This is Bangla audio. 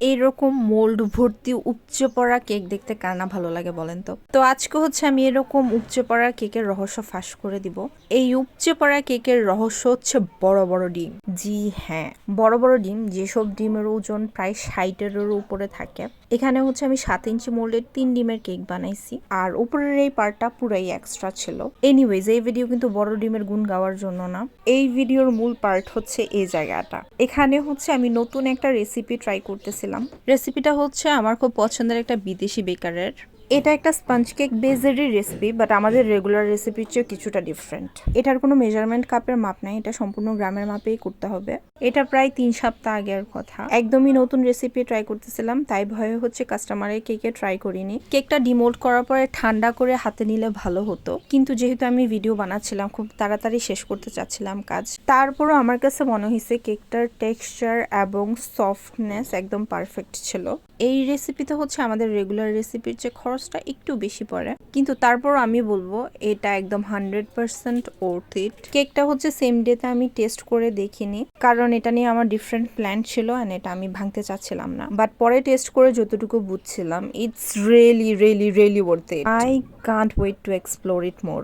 এইরকম মোল্ড ভর্তি উপচে পড়া কেক দেখতে কার না ভালো লাগে বলেন তো। তো আজকে হচ্ছে আমি এরকম উপচে পড়া কেকের রহস্য ফাঁস করে দিব। এই উপচে পড়া কেকের রহস্য হচ্ছে বড় বড় ডিম। জি হ্যাঁ, বড় বড় ডিম, যেসব ডিমের ওজন প্রায় 60-এর উপরে থাকে। এখানে হচ্ছে আমি 7 ইঞ্চি মোল্ডের 3 ডিমের কেক বানাইছি, আর উপরের এই পার্টটা পুরাই এক্সট্রা ছিল। এনিওয়েজ, এই ভিডিও কিন্তু বড় ডিমের গুণ গাওয়ার জন্য না। এই ভিডিওর মূল পার্ট হচ্ছে এই জায়গাটা। এখানে হচ্ছে আমি নতুন একটা রেসিপি ট্রাই করতেছিলাম। রেসিপিটা হচ্ছে আমার খুব পছন্দের একটা বিদেশি বেকারের। এটা একটা স্পঞ্জ কেক বেজেরই রেসিপি, বাট আমাদের রেগুলার রেসিপির চেয়ে কিছুটা ডিফারেন্ট। এটার কোনো মেজারমেন্ট কাপের মাপ নাই, এটা সম্পূর্ণ গ্রামের মাপেই করতে হবে। এটা প্রায় 3 সপ্তাহ আগের কথা। একদমই নতুন রেসিপি ট্রাই করতেছিলাম, তাই ভয়ে হচ্ছে কাস্টমারের কেকে ট্রাই করিনি। কেকটা ডিমোল্ড করার পরে ঠান্ডা করে হাতে নিলে ভালো হতো, কিন্তু যেহেতু আমি ভিডিও বানাচ্ছিলাম, খুব তাড়াতাড়ি শেষ করতে চাচ্ছিলাম কাজ, তারপরও আমার কাছে মনে হয়েছে কেকটার টেক্সচার এবং সফটনেস একদম পারফেক্ট ছিল। এই রেসিপিতে হচ্ছে আমাদের রেগুলার রেসিপির চেয়ে খরচটা একটু বেশি পড়ে, কিন্তু তারপর আমি বলবো এটা একদম 100% ওর্থ ইট। কেকটা হচ্ছে সেম ডেতে আমি টেস্ট করে দেখিনি, কারণ এটা নিয়ে আমার ডিফারেন্ট প্ল্যান ছিল অ্যান্ড এটা আমি ভাঙতে চাচ্ছিলাম না। বাট পরে টেস্ট করে যতটুকু বুঝছিলাম, it's really really really worth it. I can't wait to explore it more.